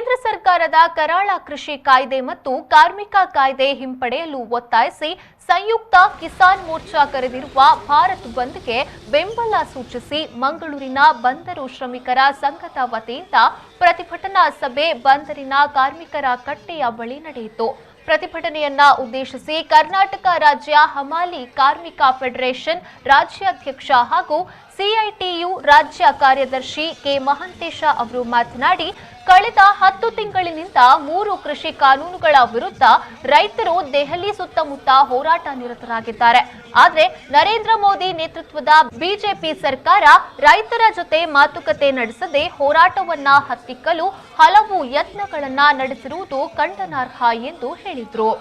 ಕೇಂದ್ರ ಸರ್ಕಾರದ ಕರಾಳ ಕೃಷಿ ಕಾಯ್ದೆ ಮತ್ತು ಕಾರ್ಮಿಕ ಕಾಯ್ದೆ ಹಿಂಪಡೆಯಲು ಒತ್ತಾಯಿಸಿ ಸಂಯುಕ್ತ ಕಿಸಾನ್ ಮೋರ್ಚಾ ಕರೆದಿರುವ ಭಾರತ್ ಬಂದ್ಗೆ ಬೆಂಬಲ ಸೂಚಿಸಿ ಮಂಗಳೂರಿನ ಬಂದರು ಶ್ರಮಿಕರ ಸಂಘದ ವತಿಯಿಂದ ಪ್ರತಿಭಟನಾ ಸಭೆ ಬಂದರಿನ ಕಾರ್ಮಿಕರ ಕಟ್ಟೆಯ ಬಳಿ ನಡೆಯಿತು. ಪ್ರತಿಭಟನೆಯನ್ನ ಉದ್ದೇಶಿಸಿ ಕರ್ನಾಟಕ ರಾಜ್ಯ ಹಮಾಲಿ ಕಾರ್ಮಿಕ ಫೆಡರೇಷನ್ ರಾಜ್ಯಾಧ್ಯಕ್ಷ ಹಾಗೂ ಸಿಐಟಿಯು ರಾಜ್ಯ ಕಾರ್ಯದರ್ಶಿ ಕೆ ಮಹಂತೇಶ ಅವರು ಮಾತನಾಡಿ, ಕಳೆದ 10 ತಿಂಗಳಿನಿಂದ 3 ಕೃಷಿ ಕಾನೂನುಗಳ ವಿರುದ್ಧ ರೈತರು ದೆಹಲಿ ಸುತ್ತಮುತ್ತ ಹೋರಾಟ ನಿರತರಾಗಿದ್ದಾರೆ. ಆದರೆ ನರೇಂದ್ರ ಮೋದಿ ನೇತೃತ್ವದ ಬಿಜೆಪಿ ಸರ್ಕಾರ ರೈತರ ಜೊತೆ ಮಾತುಕತೆ ನಡೆಸದೆ ಹೋರಾಟವನ್ನ ಹತ್ತಿಕ್ಕಲು ಹಲವು ಯತ್ನಗಳನ್ನ ನಡೆಸಿರುವುದು ಖಂಡನಾರ್ಹ ಎಂದು ಹೇಳಿದರು.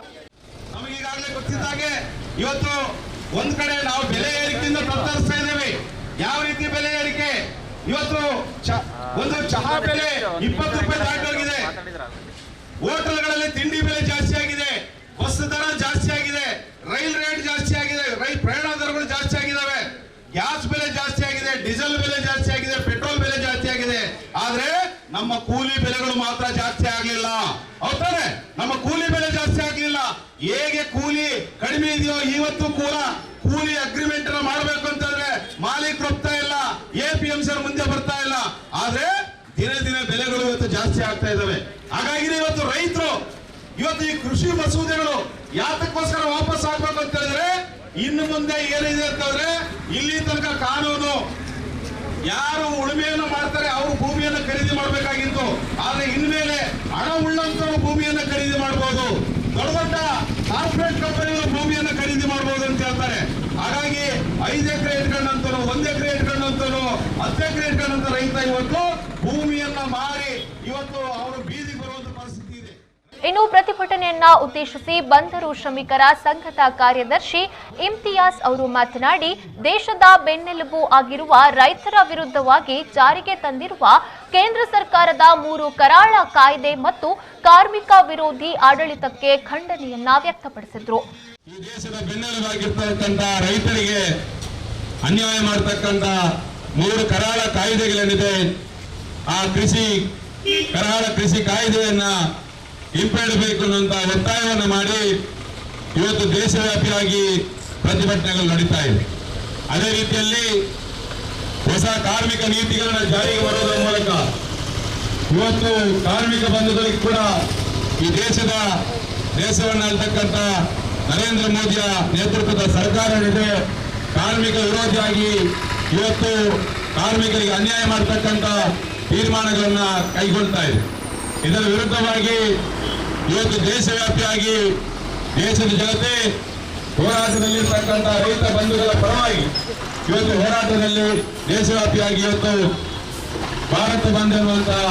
ಇವತ್ತು ಒಂದ್ ಕಡೆ ನಾವು ಬೆಲೆ ಏರಿಕೆಯಿಂದ ತತ್ತರಿಸ್ತಾ ಇದ್ದೇವೆ. ಯಾವ ರೀತಿ ಬೆಲೆ ಏರಿಕೆ? ಇವತ್ತು ಒಂದು ಚಹಾ ಬೆಲೆ 20 ರೂಪಾಯಿ ದಾಟಿ ಹೋಗಿದೆ. ಹೋಟೆಲ್ಗಳಲ್ಲಿ ತಿಂಡಿ ಬೆಲೆ ಜಾಸ್ತಿ ಆಗಿದೆ, ಬಸ್ ದರ ಜಾಸ್ತಿ ಆಗಿದೆ, ರೈಲ್ ರೇಟ್ ಜಾಸ್ತಿ ಆಗಿದೆ, ರೈಲ್ ಪ್ರಯಾಣ ದರಗಳು ಜಾಸ್ತಿ ಆಗಿದ್ದಾವೆ, ಗ್ಯಾಸ್ ಬೆಲೆ ಜಾಸ್ತಿ ಆಗಿದೆ, ಡೀಸೆಲ್ ಬೆಲೆ ಜಾಸ್ತಿ ಆಗಿದೆ, ಪೆಟ್ರೋಲ್ ಬೆಲೆ ಜಾಸ್ತಿ ಆಗಿದೆ. ಆದ್ರೆ ನಮ್ಮ ಕೂಲಿ ಬೆಲೆಗಳು ಮಾತ್ರ ಜಾಸ್ತಿ ಆಗ್ಲಿಲ್ಲ. ಹೌದಾನೆ? ನಮ್ಮ ಕೂಲಿ ಬೆಲೆ ಜಾಸ್ತಿ ಆಗ್ಲಿಲ್ಲ. ಹೇಗೆ ಕೂಲಿ ಕಡಿಮೆ ಇದೆಯೋ ಇವತ್ತು ಕೂಡ ಕೂಲಿ ಅಗ್ರಿಮೆಂಟ್ ಮಾಡಬೇಕು ಅಂತಂದ್ರೆ ಮಾಲೀಕರು ಹೋಗ್ತಾ ಇಲ್ಲ, ಎಪಿಎಂಸಿ ಮುಂದೆ ಬರ್ತಾ ಇಲ್ಲ. ಆದ್ರೆ ದಿನ ದಿನ ಬೆಲೆಗಳು ಇವತ್ತು ಜಾಸ್ತಿ ಆಗ್ತಾ ಇದಾವೆ. ಹಾಗಾಗಿ ಇವತ್ತು ರೈತರು ಇವತ್ತು ಈ ಕೃಷಿ ಮಸೂದೆಗಳು ಯಾತಕ್ಕೋಸ್ಕರ ವಾಪಸ್ ಆಗ್ಬೇಕು ಅಂತ ಹೇಳಿದ್ರೆ, ಇನ್ನು ಮುಂದೆ ಏನಿದೆ ಅಂತಂದ್ರೆ ಇಲ್ಲಿ ತನಕ ಕಾನೂನು ಯಾರು ಉಳುಮೆಯನ್ನು ಮಾಡ್ತಾರೆ ಅವರು ಭೂಮಿಯನ್ನು ಖರೀದಿ ಮಾಡಬೇಕಾಗಿತ್ತು. ಆದ್ರೆ ಇನ್ಮೇಲೆ ಹಣ ಉಳ್ಳಂತವರು ಭೂಮಿಯನ್ನು ಖರೀದಿ ಮಾಡಬಹುದು, ದೊಡ್ಡ ದೊಡ್ಡ ಕಾರ್ಪೊರೇಟ್ ಕಂಪನಿಗಳು ಭೂಮಿಯನ್ನು ಖರೀದಿ ಮಾಡಬಹುದು ಅಂತ ಹೇಳ್ತಾರೆ. ಹಾಗಾಗಿ 5 ಎಕರೆ ಇಟ್ಕೊಂಡಂತನು, 1 ಎಕರೆ ಇಟ್ಕೊಂಡಂತನು, 10 ಎಕರೆ ಇಟ್ಕೊಂಡಂತ ರೈತ ಇವತ್ತು ಭೂಮಿಯನ್ನ ಮಾರಿ ಇವತ್ತು ಅವರು ಬೀದಿಗೆ ಬರುವಂತ ಪರಿಸ್ಥಿತಿ ಇದೆ. ಇನ್ನು ಪ್ರತಿಭಟನೆಯನ್ನ ಉದ್ದೇಶಿಸಿ ಬಂದರು ಶ್ರಮಿಕರ ಸಂಘದ ಕಾರ್ಯದರ್ಶಿ ಇಮ್ತಿಯಾಸ್ ಅವರು ಮಾತನಾಡಿ, ದೇಶದ ಬೆನ್ನೆಲುಬು ಆಗಿರುವ ರೈತರ ವಿರುದ್ಧವಾಗಿ ಜಾರಿಗೆ ತಂದಿರುವ ಕೇಂದ್ರ ಸರ್ಕಾರದ 3 ಕರಾಳ ಕಾಯ್ದೆ ಮತ್ತು ಕಾರ್ಮಿಕ ವಿರೋಧಿ ಆಡಳಿತಕ್ಕೆ ಖಂಡನೆಯನ್ನ ವ್ಯಕ್ತಪಡಿಸಿದ್ರು. ಈ ದೇಶದ ಬೆನ್ನೆಲುಬಾಗಿರ್ತಕ್ಕಂಥ ರೈತರಿಗೆ ಅನ್ಯಾಯ ಮಾಡತಕ್ಕಂಥ 3 ಕರಾಳ ಕಾಯ್ದೆಗಳೇನಿದೆ, ಆ ಕರಾಳ ಕೃಷಿ ಕಾಯ್ದೆಯನ್ನ ಹಿಂಪಡೆಯಬೇಕು ಅನ್ನುವಂತ ಒತ್ತಾಯವನ್ನು ಮಾಡಿ ಇವತ್ತು ದೇಶವ್ಯಾಪಿಯಾಗಿ ಪ್ರತಿಭಟನೆಗಳು ನಡೀತಾ ಇದೆ. ಅದೇ ರೀತಿಯಲ್ಲಿ ಹೊಸ ಕಾರ್ಮಿಕ ನೀತಿಗಳನ್ನ ಜಾರಿಗೆ ಬರುವುದರ ಮೂಲಕ ಇವತ್ತು ಕಾರ್ಮಿಕ ಬಂಧುಗಳಿಗೆ ಕೂಡ ಈ ದೇಶವನ್ನು ಆಳ್ತಕ್ಕಂಥ ನರೇಂದ್ರ ಮೋದಿಯ ನೇತೃತ್ವದ ಸರ್ಕಾರ ಏನಿದೆ ಕಾರ್ಮಿಕ ವಿರೋಧಿಯಾಗಿ ಇವತ್ತು ಕಾರ್ಮಿಕರಿಗೆ ಅನ್ಯಾಯ ಮಾಡತಕ್ಕಂಥ ತೀರ್ಮಾನಗಳನ್ನ ಕೈಗೊಳ್ತಾ ಇದೆ. ಇದರ ವಿರುದ್ಧವಾಗಿ ಇವತ್ತು ದೇಶವ್ಯಾಪಿಯಾಗಿ ದೇಶದ ಜನತೆ ಹೋರಾಟದಲ್ಲಿರ್ತಕ್ಕಂಥ ರೈತ ಬಂಧುಗಳ ಪರವಾಗಿ ಇವತ್ತು ಹೋರಾಟದಲ್ಲಿ ದೇಶವ್ಯಾಪಿಯಾಗಿ ಇವತ್ತು ಭಾರತ ಬಂದ್ ಎನ್ನುವಂತಹ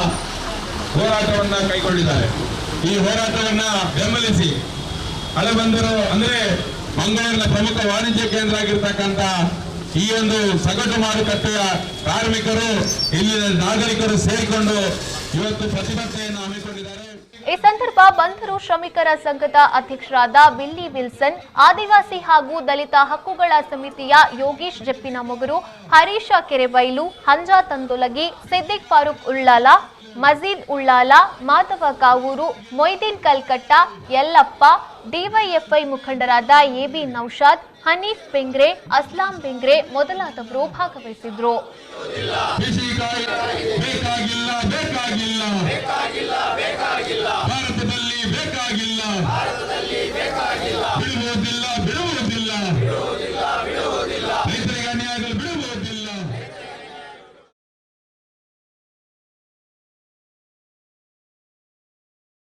ಹೋರಾಟವನ್ನ ಕೈಗೊಂಡಿದ್ದಾರೆ. ಈ ಹೋರಾಟವನ್ನ ಬೆಂಬಲಿಸಿ ಹಳೆಬಂದರು ಅಂದ್ರೆ ಮಂಗಳೂರಿನ ಪ್ರಮುಖ ವಾಣಿಜ್ಯ ಕೇಂದ್ರ ಆಗಿರ್ತಕ್ಕಂಥ ಈ ಒಂದು ಸಗಟು ಮಾರುಕಟ್ಟೆಯ ಕಾರ್ಮಿಕರು, ಇಲ್ಲಿನ ನಾಗರಿಕರು ಸೇರಿಕೊಂಡು ಇವತ್ತು ಪ್ರತಿಭಟನೆಯನ್ನು ಹಮ್ಮಿಕೊಂಡಿದ್ದಾರೆ. ಈ ಸಂದರ್ಭ ಬಂದರು ಶ್ರಮಿಕರ ಸಂಘದ ಅಧ್ಯಕ್ಷರಾದ ಬಿಲ್ಲಿ ವಿಲ್ಸನ್, ಆದಿವಾಸಿ ಹಾಗೂ ದಲಿತ ಹಕ್ಕುಗಳ ಸಮಿತಿಯ ಯೋಗೀಶ್ ಜಪ್ಪಿನಮೊಗರು, ಹರೀಶ ಕೆರೆಬೈಲು, ಹಂಜಾ ತಂದೊಲಗಿ, ಸಿದ್ದಿಕ್ ಫಾರೂಕ್ ಉಳ್ಳಾಲ, ಮಜೀದ್ ಉಳ್ಳಾಲ, ಮಾಧವ ಕಾವೂರು, ಮೊಯ್ದೀನ್ ಕಲ್ಕಟ್ಟ, ಯಲ್ಲಪ್ಪ, ಡಿವೈಎಫ್ಐ ಮುಖಂಡರಾದ ಎಬಿ ನೌಶಾದ್, ಹನೀಫ್ ಬೆಂಗ್ರೆ, ಅಸ್ಲಾಂ ಬೆಂಗ್ರೆ ಮೊದಲಾದವರು ಭಾಗವಹಿಸಿದ್ರು.